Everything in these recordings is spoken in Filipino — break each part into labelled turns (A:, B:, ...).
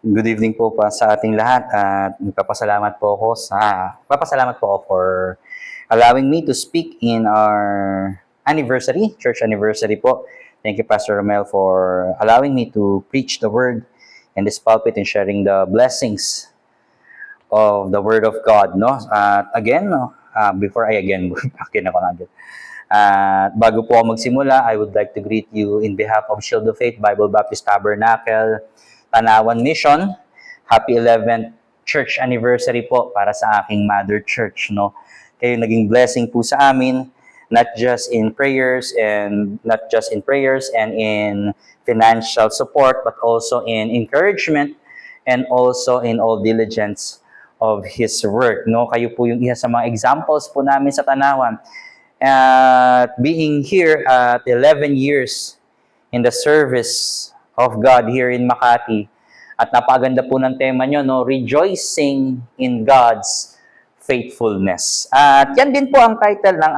A: Good evening po pa sa ating lahat at papasalamat po ako for allowing me to speak in our anniversary, church anniversary po. Thank you, Pastor Romel, for allowing me to preach the word in this pulpit and sharing the blessings of the word of God, no? At again, no, again ako na agad. Bago po ako magsimula, I would like to greet you in behalf of Shield of Faith Bible Baptist Tabernacle, Tanawan Mission. Happy 11th church anniversary po para sa aking mother church, no? Kayo naging blessing po sa amin, not just in prayers and in financial support, but also in encouragement and also in all diligence of His work, no? Kayo po yung isa sa mga examples po namin sa Tanawan. Being here at 11 years in the service of God here in Makati. At napaganda po ng tema nyo, no? Rejoicing in God's faithfulness. At yan din po ang title ng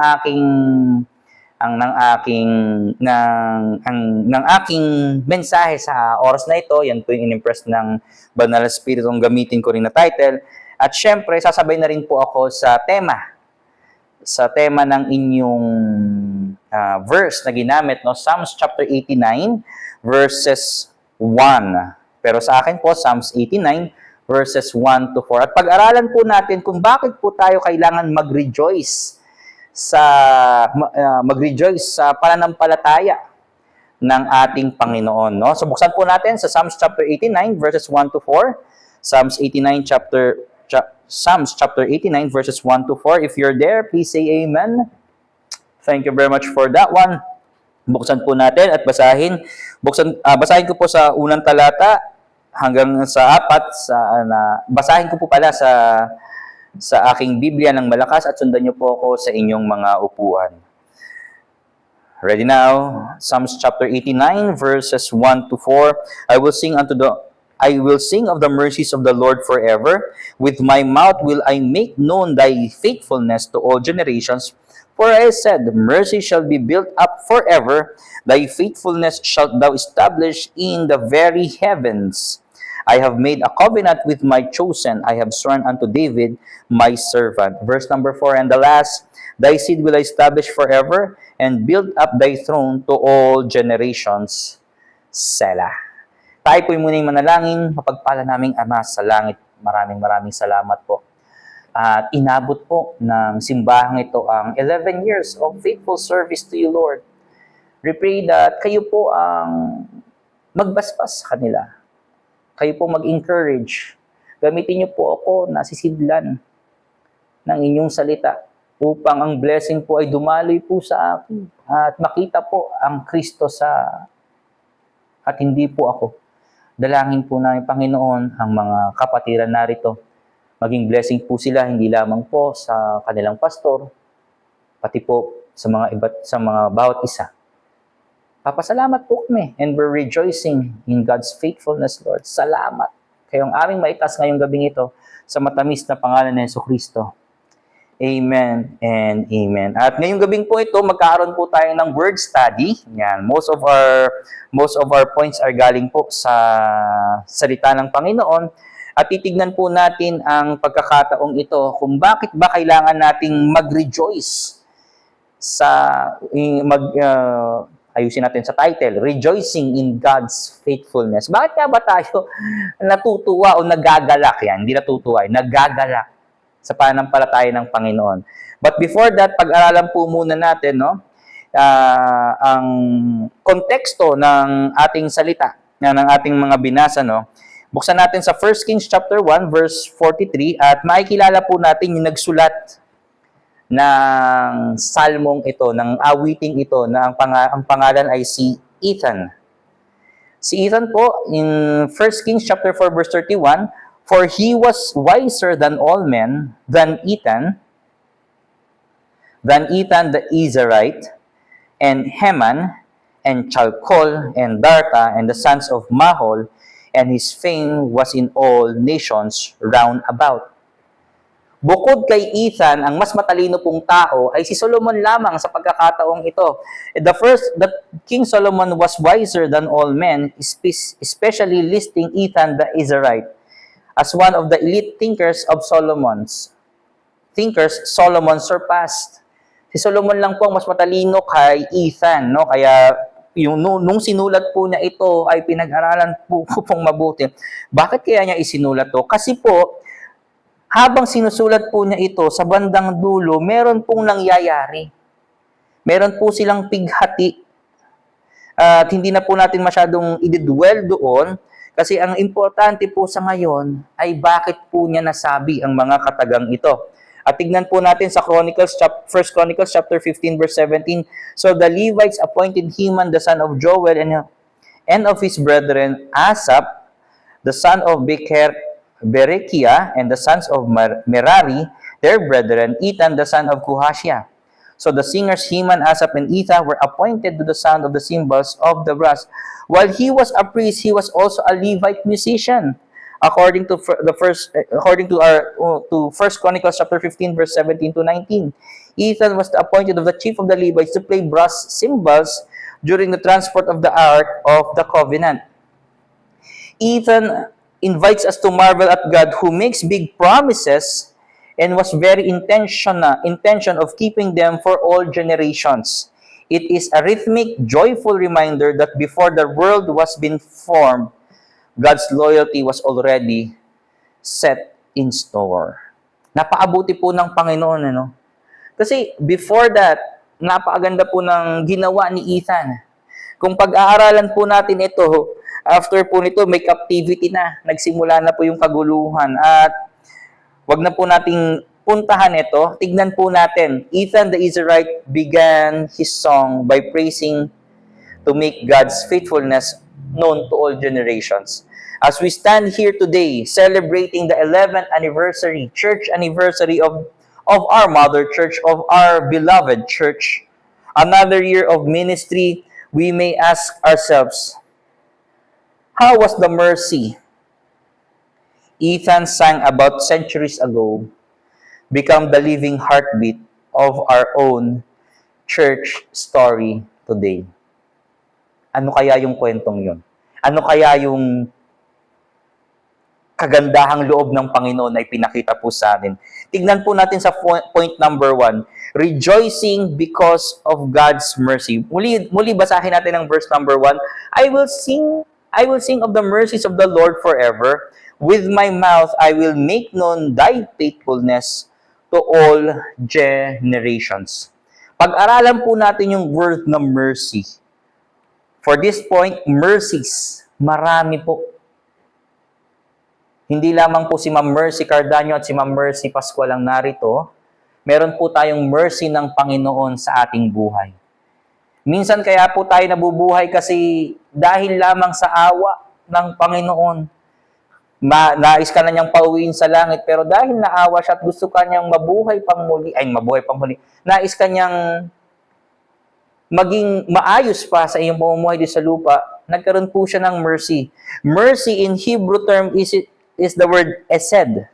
A: aking mensahe sa oras na ito. Yan po yung in-impress ng Banal na Espiritu ang gamitin ko rin na title. At syempre, sasabay na rin po ako sa tema ng inyong verse na ginamit, no? Psalms chapter 89 verses 1. Pero sa akin po, Psalms 89 verses 1 to 4. At pag-aralan po natin kung bakit po tayo kailangan mag-rejoice sa pananampalataya ng ating Panginoon, no? So buksan po natin sa Psalms chapter 89 verses 1 to 4. Psalms chapter 89 verses 1 to 4. If you're there, please say amen. Thank you very much for that one. Buksan po natin at basahin. Basahin ko po sa unang talata hanggang sa 4. Basahin ko po pala sa aking Biblia ng malakas at sundan niyo po ako sa inyong mga upuan. Ready now? Psalms chapter 89 verses 1 to 4. I will sing of the mercies of the Lord forever. With my mouth will I make known thy faithfulness to all generations. For I said, mercy shall be built up forever. Thy faithfulness shalt thou establish in the very heavens. I have made a covenant with my chosen. I have sworn unto David, my servant. Verse number 4 and the last. Thy seed will I establish forever and build up thy throne to all generations. Selah. Tayo po'y muna yung manalangin, mapagpala naming Ama sa langit. Maraming salamat po. At inabot po ng simbahang ito ang 11 years of faithful service to you, Lord. We pray that kayo po ang magbasbas sa kanila. Kayo po mag-encourage. Gamitin niyo po ako na sisidlan ng inyong salita upang ang blessing po ay dumaloy po sa akin at makita po ang Kristo at hindi po ako. Dalangin po namin, Panginoon, ang mga kapatiran narito. Maging blessing po sila, hindi lamang po sa kanilang pastor, pati po sa mga bawat isa. Papasalamat po kami and we're rejoicing in God's faithfulness, Lord. Salamat. Kayong aming maitas ngayong gabing ito sa matamis na pangalan ni Jesucristo. Amen and amen. At ngayong gabing po ito, magkakaroon po tayo ng word study. Yan. Most of our points are galing po sa salita ng Panginoon. At titignan po natin ang pagkakataong ito kung bakit ba kailangan nating mag-rejoice ayusin natin sa title, Rejoicing in God's Faithfulness. Bakit nga ba tayo natutuwa o nagagalak yan? Hindi natutuwa, nagagalak sa pananampalataya ng Panginoon. But before that, pag-aralan po muna natin, no, ang konteksto ng ating salita, ng ating mga binasa, no. Buksan natin sa 1 Kings chapter 1 verse 43 at makikilala po natin yung nagsulat ng salmong ito, ng awiting ito na ang pangalan ay si Ethan. Si Ethan po in 1 Kings chapter 4 verse 31, for he was wiser than all men, than Ethan the Ezrahite, and Heman, and Chalcol, and Darta, and the sons of Mahol, and his fame was in all nations round about. Bukod kay Ethan, ang mas matalino pong tao ay si Solomon lamang sa pagkakataong ito. The King Solomon was wiser than all men, especially listing Ethan the Israelite as one of the elite thinkers of Solomon surpassed. Si Solomon lang po ang mas matalino kay Ethan, no? Kaya nung sinulat po niya ito ay pinag-aralan po pong mabuti. Bakit kaya niya isinulat to? Kasi po, habang sinusulat po niya ito, sa bandang dulo, meron pong nangyayari. Meron po silang pighati. At hindi na po natin masyadong i-dwell doon kasi ang importante po sa ngayon ay bakit po niya nasabi ang mga katagang ito. At tignan po natin sa 1 Chronicles chapter 15 verse 17. So the Levites appointed Heman the son of Joel and of his brethren Asaph the son of Berechiah and the sons of Merari their brethren Ethan the son of Kuhashia. So the singers Heman, Asaph, and Ethan were appointed to the sound of the cymbals of the brass. While he was a priest, he was also a Levite musician. According to First Chronicles chapter 15 verse 17 to 19. Ethan was appointed of the chief of the Levites to play brass cymbals during the transport of the Ark of the Covenant. Ethan invites us to marvel at God who makes big promises and was very intention of keeping them for all generations. It is a rhythmic, joyful reminder that before the world was being formed, God's loyalty was already set in store. Napakabuti po ng Panginoon, ano? Kasi before that, napakaganda po ng ginawa ni Ethan. Kung pag-aaralan po natin ito, after po nito, may captivity na. Nagsimula na po yung kaguluhan. At wag na po nating puntahan ito. Tignan po natin. Ethan the Israelite began his song by praising to make God's faithfulness known to all generations. As we stand here today, celebrating the 11th anniversary, church anniversary of our mother church, of our beloved church, another year of ministry, we may ask ourselves, how was the mercy Ethan sang about centuries ago become the living heartbeat of our own church story today? Ano kaya yung kwentong yun? Ano kaya yung kagandahang loob ng Panginoon na ipinakita po sa atin? Tignan po natin sa point number 1, rejoicing because of God's mercy. Muli basahin natin ang verse number 1. I will sing of the mercies of the Lord forever. With my mouth, I will make known thy faithfulness to all generations. Pag-aralan po natin yung word na mercy. For this point, mercies. Marami po. Hindi lamang po si Ma'am Mercy Cardanio at si Ma'am Mercy Pascual ang narito. Meron po tayong mercy ng Panginoon sa ating buhay. Minsan kaya po tayo nabubuhay kasi dahil lamang sa awa ng Panginoon. Nais ka na niyang pauwiin sa langit, pero dahil naawa siya at gusto ka niyang mabuhay pang muli, nais ka niyang maging maayos pa sa iyong pamumuhay di sa lupa, nagkaroon po siya ng mercy. Mercy in Hebrew term is the word hesed.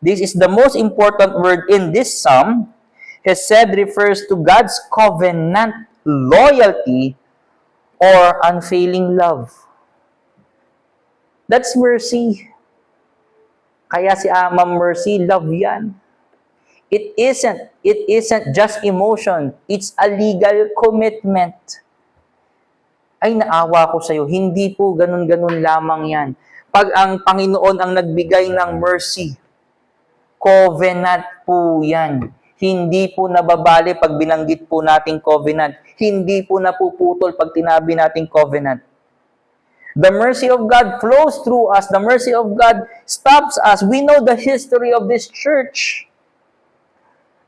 A: This is the most important word in this psalm. Hesed refers to God's covenant loyalty or unfailing love. That's mercy. Kaya si Ma'am Mercy, love yan. It isn't just emotion. It's a legal commitment. Ay, naawa ko sa'yo. Hindi po ganun-ganun lamang yan. Pag ang Panginoon ang nagbigay ng mercy, covenant po yan. Hindi po nababali pag binanggit po nating covenant. Hindi po napuputol pag tinabi nating covenant. The mercy of God flows through us. The mercy of God stops us. We know the history of this church.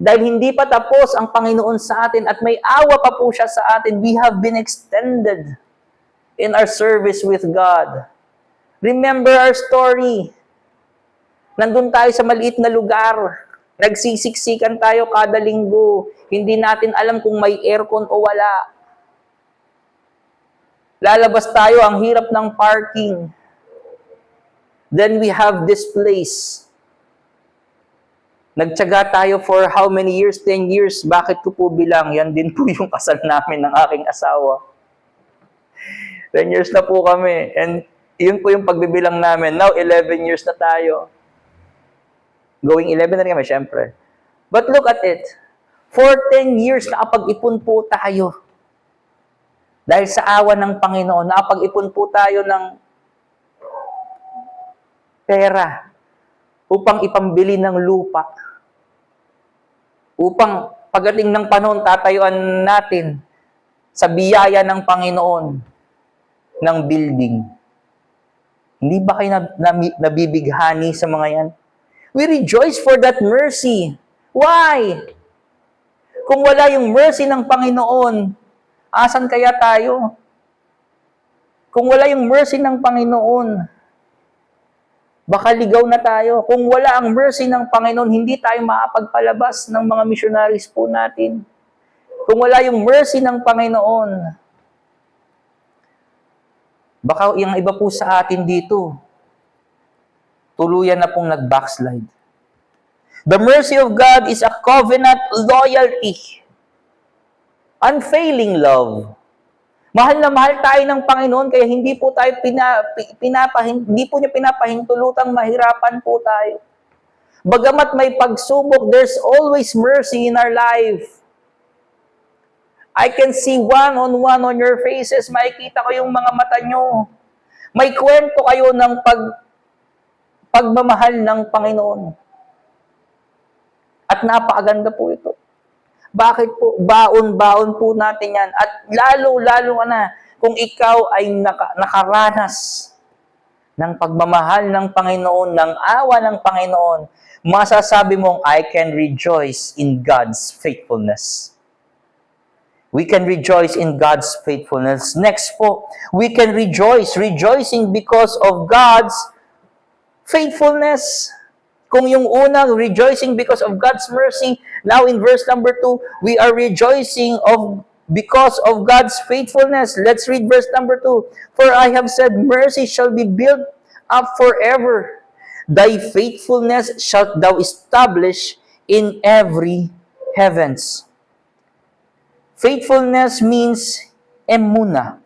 A: Dahil hindi pa tapos ang Panginoon sa atin at may awa pa po siya sa atin, we have been extended in our service with God. Remember our story. Nandun tayo sa maliit na lugar. Nagsisiksikan tayo kada linggo. Hindi natin alam kung may aircon o wala. Lalabas tayo, ang hirap ng parking. Then we have this place. Nagtiyaga tayo for how many years? 10 years. Bakit ko po bilang? Yan din po yung kasal namin ng aking asawa. 10 years na po kami. And yun po yung pagbibilang namin. Now, 11 years na tayo. Going 11 na rin kami, syempre. But look at it. For 10 years, nakapag-ipon po tayo. Dahil sa awa ng Panginoon, nakapag-ipon po tayo ng pera upang ipambili ng lupa. Upang pagdating ng panahon, tatayuan natin sa biyaya ng Panginoon ng building. Hindi ba kayo nabibighani sa mga yan? We rejoice for that mercy. Why? Kung wala yung mercy ng Panginoon, asan kaya tayo? Kung wala yung mercy ng Panginoon, baka ligaw na tayo. Kung wala ang mercy ng Panginoon, hindi tayo makapagpalabas ng mga missionaries po natin. Kung wala yung mercy ng Panginoon, baka yung iba po sa atin dito, tuluyan na pong nag-backslide. The mercy of God is a covenant loyalty. Unfailing love. Mahal na mahal tayo ng Panginoon, kaya hindi po tayo hindi po niya pinapahintulutang mahirapan po tayo. Bagamat may pagsubok, there's always mercy in our life. I can see one-on-one on your faces. Makikita ko yung mga mata nyo. May kwento kayo ng pagmamahal ng Panginoon. At napakaganda po ito. Bakit po? Baon-baon po natin yan. At lalo na kung ikaw ay nakaranas ng pagmamahal ng Panginoon, ng awa ng Panginoon, masasabi mong, I can rejoice in God's faithfulness. We can rejoice in God's faithfulness. Next po, we can rejoicing because of God's faithfulness. Kung yung unang, rejoicing because of God's mercy, now in verse number 2, we are rejoicing because of God's faithfulness. Let's read verse number 2. For I have said, mercy shall be built up forever. Thy faithfulness shalt thou establish in every heavens. Faithfulness means emuna.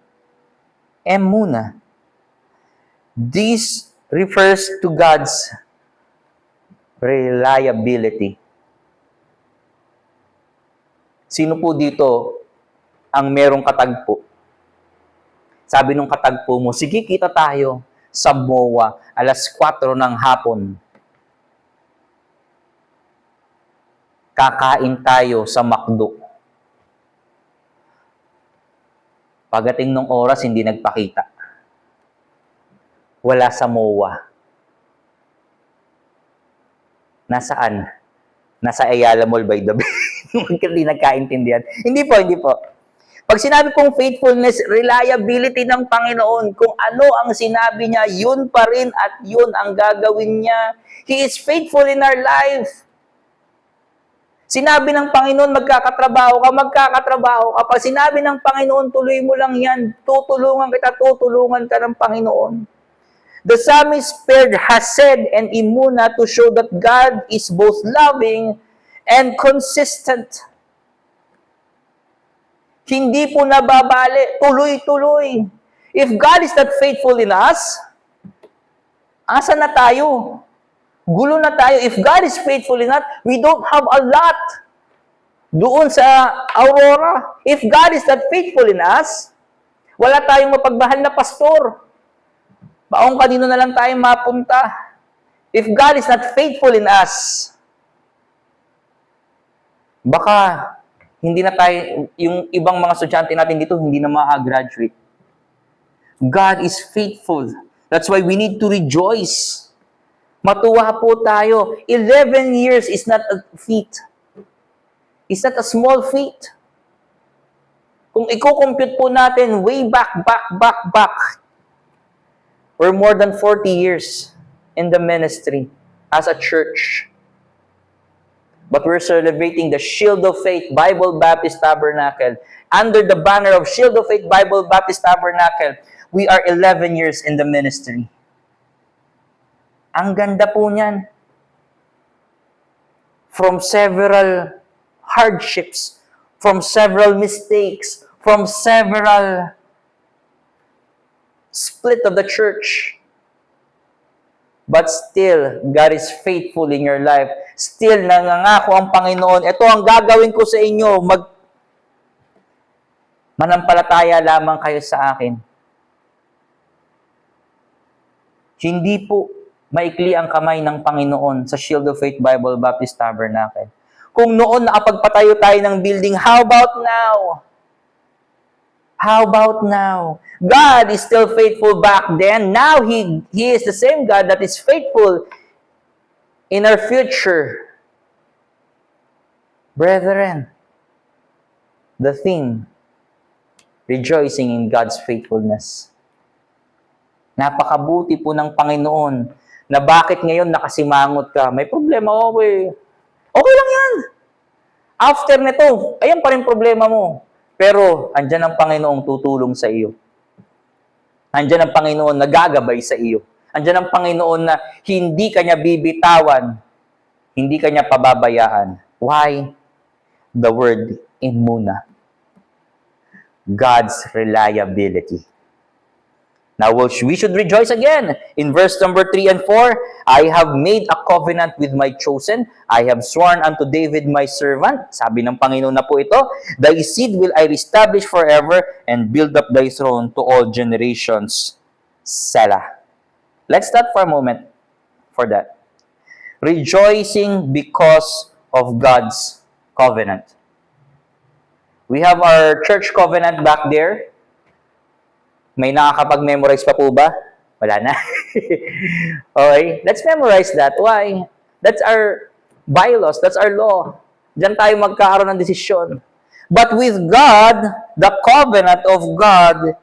A: Emuna. This refers to God's reliability. Sino po dito ang merong katagpo? Sabi nung katagpo mo, sige, kita tayo sa MOA, 4:00 ng hapon. Kakain tayo sa McDo. Pagdating ng oras, hindi nagpakita. Wala sa MOA. Nasaan? Nasa Ayala Mall by the Bay. Hindi nagkaintindihan. Hindi po. Pag sinabi kong faithfulness, reliability ng Panginoon, kung ano ang sinabi niya, yun pa rin at yun ang gagawin niya. He is faithful in our life. Sinabi ng Panginoon, magkakatrabaho ka. Pag sinabi ng Panginoon, tuloy mo lang yan, tutulungan ka ng Panginoon. The psalmist has said and imuna to show that God is both loving and consistent. Hindi po nababali, tuloy-tuloy. If God is not faithful in us, asa na tayo? Gulo na tayo. If God is faithful in us, we don't have a lot doon sa Aurora. If God is not faithful in us, wala tayong mapagmahal na pastor. Baong kanino na lang tayo mapunta. If God is not faithful in us, baka hindi na tayo, yung ibang mga estudyante natin dito, hindi na makagraduate. God is faithful. That's why we need to rejoice. Matuwa po tayo. 11 years is not a feat. It's not a small feat. Kung i-compute po natin, way back, we're more than 40 years in the ministry as a church. But we're celebrating the Shield of Faith Bible Baptist Tabernacle. Under the banner of Shield of Faith Bible Baptist Tabernacle, we are 11 years in the ministry. Ang ganda po niyan. from several hardships, from several mistakes, from several split of the church. But still, God is faithful in your life. Still, nangangako ang Panginoon, ito ang gagawin ko sa inyo, manampalataya lamang kayo sa akin. Hindi po maikli ang kamay ng Panginoon sa Shield of Faith Bible Baptist Tabernacle. Kung noon nakapagpatayo tayo ng building, how about now? How about now? God is still faithful back then. Now, He is the same God that is faithful in our future. Brethren, the theme, rejoicing in God's faithfulness. Napakabuti po ng Panginoon na bakit ngayon nakasimangot ka. May problema, okay. Okay lang yan. After nito, ayan pa rin problema mo. Pero, andyan ang Panginoong tutulong sa iyo. Andyan ang Panginoon na gagabay sa iyo. Andyan ang Panginoon na hindi kanya bibitawan, hindi kanya pababayaan. Why? The word imuna. God's reliability. Now, we should rejoice again. In verse number 3 and 4, I have made a covenant with my chosen. I have sworn unto David my servant. Sabi ng Panginoon na po ito, thy seed will I establish forever and build up thy throne to all generations. Selah. Let's stop for a moment for that. Rejoicing because of God's covenant. We have our church covenant back there. May nakakapag-memorize pa po ba? Wala na. Okay, let's memorize that. Why? That's our bylaws, that's our law. Diyan tayo magkakaroon ng desisyon. But with God, the covenant of God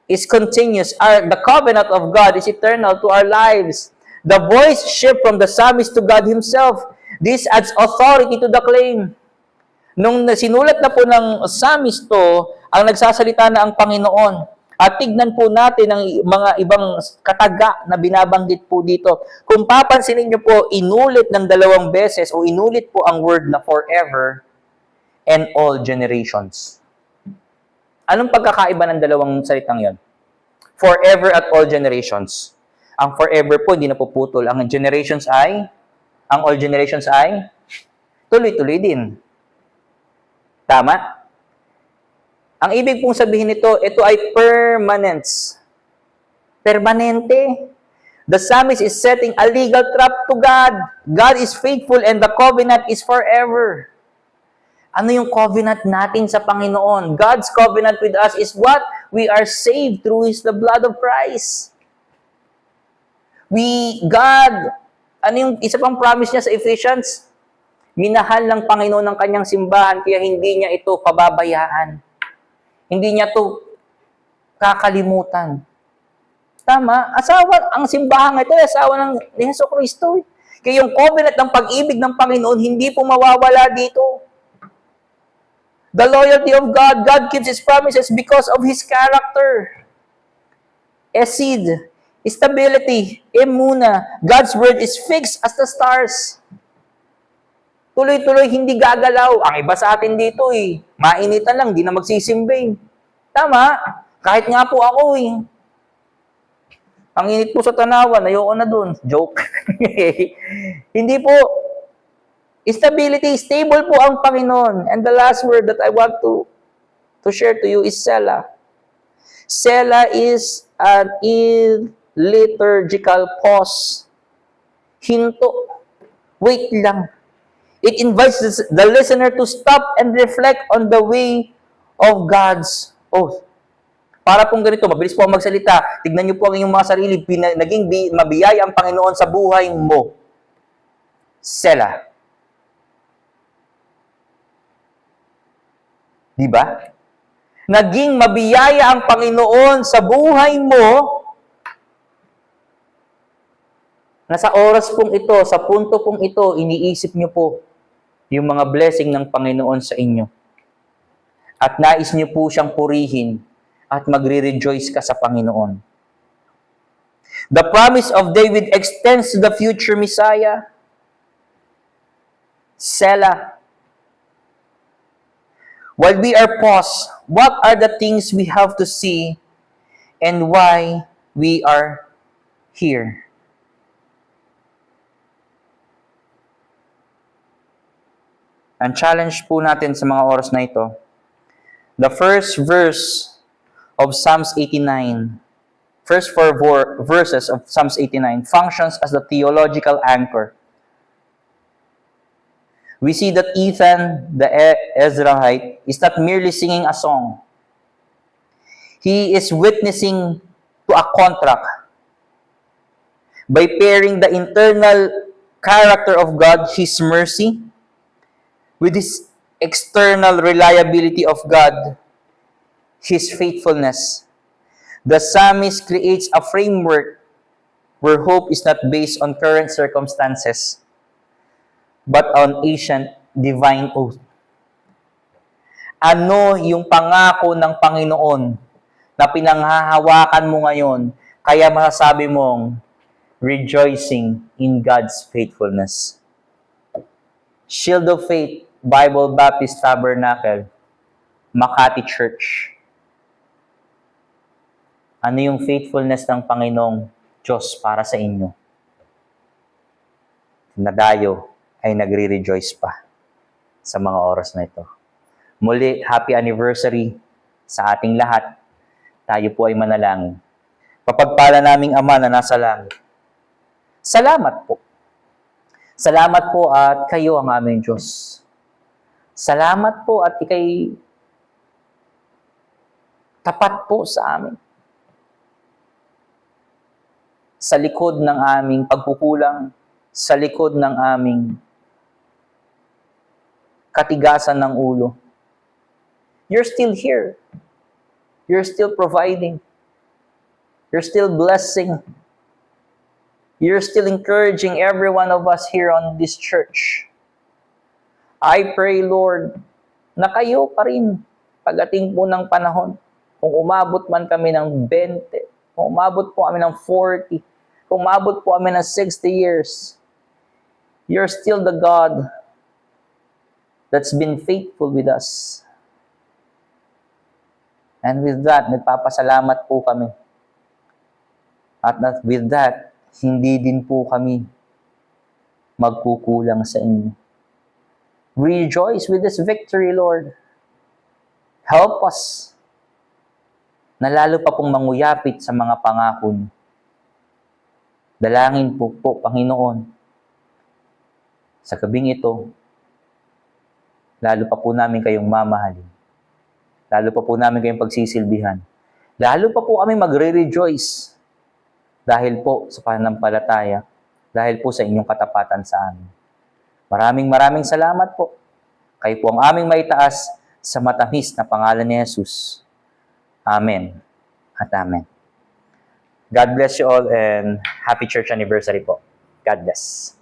A: is continuous. The covenant of God is eternal to our lives. The voice shift from the psalmist to God Himself. This adds authority to the claim. Nung sinulat na po ng psalmist to, ang nagsasalita na ang Panginoon. At tignan po natin ang mga ibang kataga na binabanggit po dito. Kung papansinin niyo po, inulit ng 2 beses o inulit po ang word na forever and all generations. Anong pagkakaiba ng dalawang salitang yon? Forever at all generations. Ang forever po, hindi na puputol. Ang all generations ay tuloy-tuloy din. Tama? Ang ibig pong sabihin nito, ito ay permanence. Permanente. The psalmist is setting a legal trap to God. God is faithful and the covenant is forever. Ano yung covenant natin sa Panginoon? God's covenant with us is what? We are saved through the blood of Christ. Ano yung isa pang promise niya sa Ephesians? Minahal ng Panginoon ng kanyang simbahan, kaya hindi niya ito pababayaan. Hindi niya ito kakalimutan. Tama? Ang simbahan ito ay asawa ni Jesucristo. Kaya yung covenant ng pag-ibig ng Panginoon, hindi po mawawala dito. The loyalty of God, God keeps His promises because of His character. Esid, stability, emuna. God's word is fixed as the stars. Tuloy-tuloy, hindi gagalaw. Ang iba sa atin dito mainitan lang, di na magsisimbing. Tama? Kahit nga po ako Ang init po sa tanawan, ayoko na dun. Joke. Hindi po. Stability, stable po ang Panginoon. And the last word that I want to share to you is Selah. Selah is an liturgical pause. Hinto. Wait lang. It invites the listener to stop and reflect on the way of God's oath. Para pong ganito, mabilis po ang magsalita. Tignan niyo po ang inyong mga sarili. Naging mabiyaya ang Panginoon sa buhay mo. Selah. Diba? Naging mabiyaya ang Panginoon sa buhay mo na sa oras pong ito, sa punto pong ito, iniisip niyo po yung mga blessing ng Panginoon sa inyo. At nais niyo po siyang purihin at magre-rejoice ka sa Panginoon. The promise of David extends to the future Messiah. Selah. While we are paused, what are the things we have to see and why we are here? Ang challenge po natin sa mga oras na ito, the first verse of Psalms 89, first four verses of Psalms 89 functions as the theological anchor. We see that Ethan, the Ezrahite, is not merely singing a song. He is witnessing to a contract. By pairing the internal character of God, His mercy, with His external reliability of God, His faithfulness, the psalmist creates a framework where hope is not based on current circumstances, but on ancient divine oath. Ano yung pangako ng Panginoon na pinanghahawakan mo ngayon, kaya masasabi mong rejoicing in God's faithfulness? Shield of Faith Bible Baptist Tabernacle, Makati Church. Ano yung faithfulness ng Panginoong Diyos para sa inyo? Nadayo ay nagre-rejoice pa sa mga oras na ito. Muli, happy anniversary sa ating lahat. Tayo po ay manalangin. Papagpala naming Ama na nasa langit, salamat po. Salamat po at kayo ang aming Diyos. Salamat po at ikay tapat po sa amin. Sa likod ng aming pagkukulang, sa likod ng aming katigasan ng ulo, you're still here. You're still providing. You're still blessing. You're still encouraging every one of us here on this church. I pray, Lord, na kayo pa rin pagdating po ng panahon, kung umabot man kami ng 20, kung umabot po kami ng 40, kung umabot po kami ng 60 years, you're still the God that's been faithful with us. And with that, nagpapasalamat po kami. At with that, hindi din po kami magkukulang sa inyo. Rejoice with this victory, Lord. Help us na lalo pa pong manguyapit sa mga pangako niyo. Dalangin po, Panginoon, sa gabing ito, lalo pa po namin kayong mamahalin. Lalo pa po namin kayong pagsisilbihan. Lalo pa po kami magre-rejoice dahil po sa pananampalataya, dahil po sa inyong katapatan sa amin. Maraming salamat po. Kayo po ang aming maitaas sa matamis na pangalan ni Jesus. Amen at amen. God bless you all and happy church anniversary po. God bless.